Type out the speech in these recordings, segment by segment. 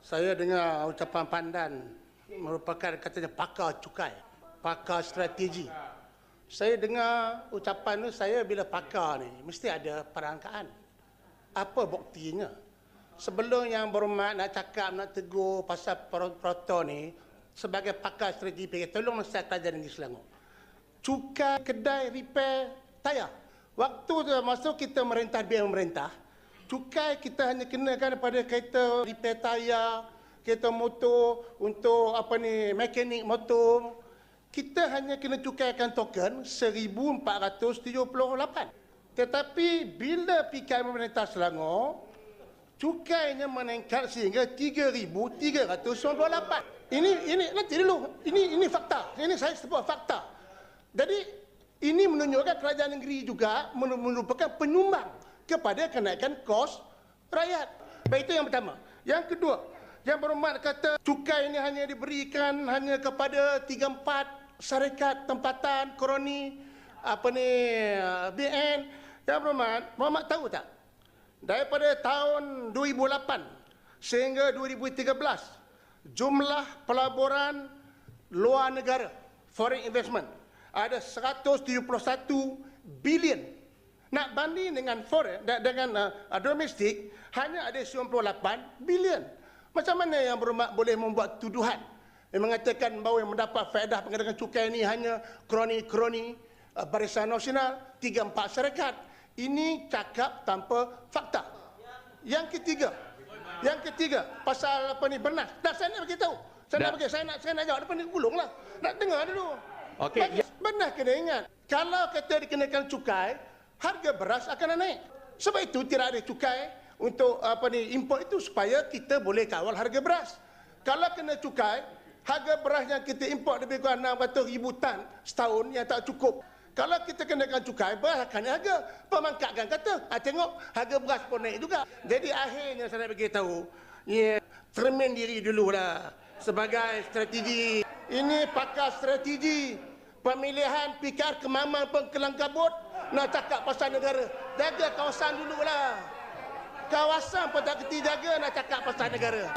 Saya dengar ucapan Pandan merupakan katanya pakar cukai, pakar strategi. Saya dengar ucapan tu, saya bila pakar ni mesti ada perangkaan. Apa buktinya? Sebelum Yang Berhormat nak cakap, nak tegur pasal proto ni, sebagai pakar strategi PKP, tolong saya tanya di Selangor. Cukai kedai repair tayar. Waktu tu masuk kita merintah, biar memerintah, cukai kita hanya kenakan pada kereta repair tayar, kereta motor, untuk mekanik motor. Kita hanya kena cukaikan token 1,478. Tetapi bila PKM pemerintah Selangor, cukainya meningkat sehingga 3,398. Ini nanti dulu. Ini fakta. Ini saya sebut fakta. Jadi ini menunjukkan kerajaan negeri juga merupakan penyumbang kepada kenaikan kos rakyat. Baik, itu yang pertama. Yang kedua, Yang Berhormat kata cukai ini hanya diberikan hanya kepada 3-4 syarikat tempatan kroni BN. Yang Berhormat tahu tak? Daripada tahun 2008 sehingga 2013, jumlah pelaburan luar negara, foreign investment, ada 171 bilion. Nak banding dengan foreign, dengan domestik, hanya ada 98 bilion. Macam mana Yang Berhormat boleh membuat tuduhan yang mengatakan bahawa yang mendapat faedah pengenakan cukai ini hanya kroni-kroni Barisan Nasional, 3-4 syarikat? Ini cakap tanpa fakta. Yang ketiga, pasal bernas. Dah saya nak bagi tahu. Saya nak jawab depan ni, gulunglah. Nak dengar dulu. Okey. Benar kena ingat, kalau kita dikenakan cukai, harga beras akan naik. Sebab itu tidak ada cukai untuk import itu, supaya kita boleh kawal harga beras. Kalau kena cukai, harga beras yang kita import lebih kurang 600,000 tan setahun yang tak cukup. Kalau kita kenakan cukai, beras akan naik harga. Pemangkatkan kata, tengok harga beras pun naik juga. Jadi akhirnya saya nak beritahu, cermin diri dululah sebagai strategi. Ini pakar strategi. Pemilihan PKR Kemaman Pengkelang Kabut, nak cakap pasal negara. Jaga kawasan dululah. Kawasan pun tak kerti jaga, nak cakap pasal negara.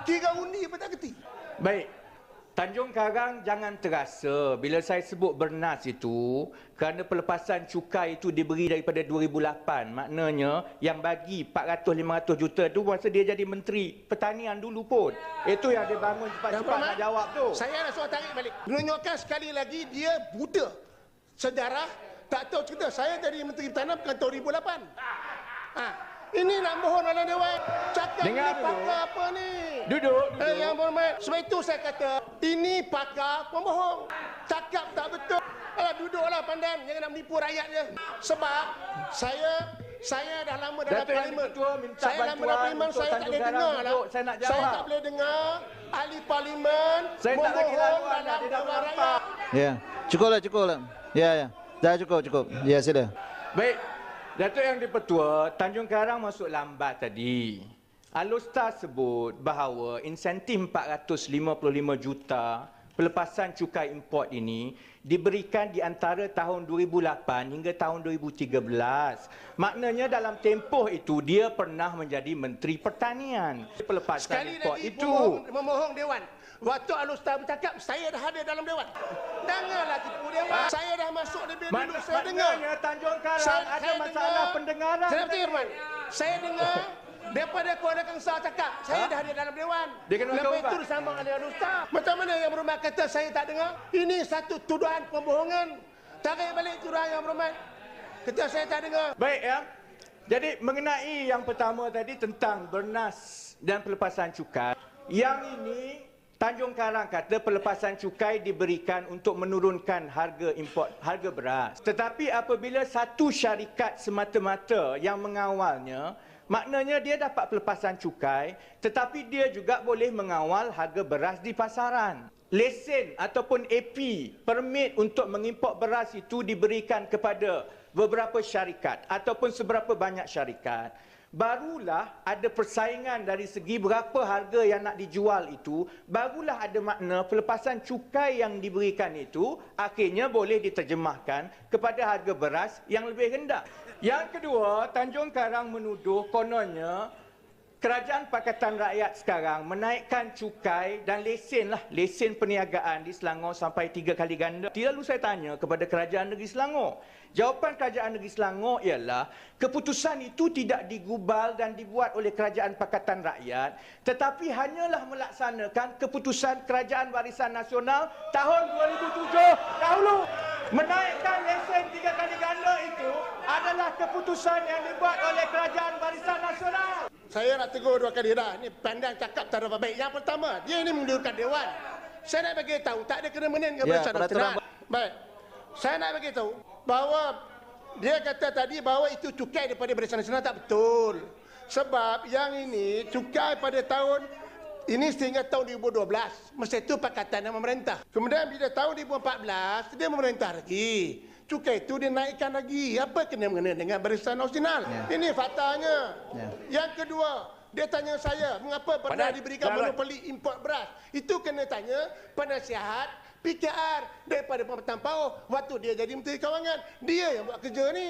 Kira undi pun tak kerti. Baik. Tanjung Karang jangan terasa bila saya sebut bernas itu, kerana pelepasan cukai itu diberi daripada 2008. Maknanya yang bagi 400-500 juta itu masa dia jadi Menteri Pertanian dulu pun. Itu yang dia bangun cepat-cepat nak jawab tu. Saya nak suruh tarik balik. Menunjukkan sekali lagi dia buta. Sejarah tak tahu cerita. Saya jadi Menteri Pertanian bukan tahun 2008. Ini nak mohon dalam Dewan. Cakap dengar ini pakar apa ni? Duduk. Yang Berhormat. Sebab itu saya kata, ini pakar pembohong. Cakap tak betul. Duduklah Pandan. Jangan nak menipu rakyat je. Sebab saya dah lama dalam parlimen. Saya lama dalam parlimen, saya tak boleh dengar lah. Saya tak boleh dengar ahli parlimen memohon dalam Dewan Rakyat. Ya, cukuplah. Ya. Dah cukup. Ya, sila. Baik. Datuk Yang di-Pertua, Tanjung Karang masuk lambat tadi. Alustar sebut bahawa insentif 455 juta pelepasan cukai import ini diberikan di antara tahun 2008 hingga tahun 2013. Maknanya dalam tempoh itu dia pernah menjadi Menteri Pertanian. Pelepasan Sekali import lagi itu memohong Dewan. Waktu Alustar bercakap, saya dah hadir dalam Dewan. Janganlah tipu Dewan. Saya dah masuk lebih dulu, saya dengar. Maknanya Tanjung Karang ada masalah pendengaran. Saya dengar daripada Kuala Kangsar cakap, saya dah hadir dalam Dewan. Lepas itu bersama dengan Alustar. Macam mana Yang Berhormat kata saya tak dengar? Ini satu tuduhan pembohongan. Tarik balik tuduhan Yang Berhormat. Kata saya tak dengar. Baik ya. Jadi mengenai yang pertama tadi tentang bernas dan pelepasan cukai. Yang ini Tanjung Karang kata pelepasan cukai diberikan untuk menurunkan harga import, harga beras. Tetapi apabila satu syarikat semata-mata yang mengawalnya, maknanya dia dapat pelepasan cukai, tetapi dia juga boleh mengawal harga beras di pasaran. Lesen ataupun AP, permit untuk mengimport beras itu diberikan kepada beberapa syarikat ataupun seberapa banyak syarikat. Barulah ada persaingan dari segi berapa harga yang nak dijual itu, barulah ada makna pelepasan cukai yang diberikan itu akhirnya boleh diterjemahkan kepada harga beras yang lebih rendah. Yang kedua, Tanjung Karang menuduh kononnya Kerajaan Pakatan Rakyat sekarang menaikkan cukai dan lesen perniagaan di Selangor sampai 3 kali ganda. Lalu saya tanya kepada Kerajaan Negeri Selangor. Jawapan Kerajaan Negeri Selangor ialah keputusan itu tidak digubal dan dibuat oleh Kerajaan Pakatan Rakyat, tetapi hanyalah melaksanakan keputusan Kerajaan Barisan Nasional tahun 2007 dahulu. Menaikkan lesen 3 kali ganda itu adalah keputusan yang dibuat oleh Kerajaan Barisan Nasional. Saya nak tegur 2 kali dah. Ini pandang cakap tak ada apa baik. Yang pertama, dia ini mengundurkan Dewan. Saya nak bagi tahu, tak ada kena-mena dengan Barisan Nasional. Baik. Saya nak bagi tahu bahawa dia kata tadi bahawa itu cukai daripada Barisan Nasional, tak betul. Sebab yang ini cukai pada tahun ini sehingga tahun 2012. Masa itu Pakatan yang memerintah. Kemudian bila tahun 2014, dia memerintah lagi. Cukai itu dinaikkan lagi. Apa kena-mengena dengan Barisan Nasional? Ini faktanya. Yang kedua, dia tanya saya, mengapa pernah diberikan monopoli import beras? Itu kena tanya penasihat PKR daripada Pemerintahan PAUH waktu dia jadi Menteri Kewangan. Dia yang buat kerja ni.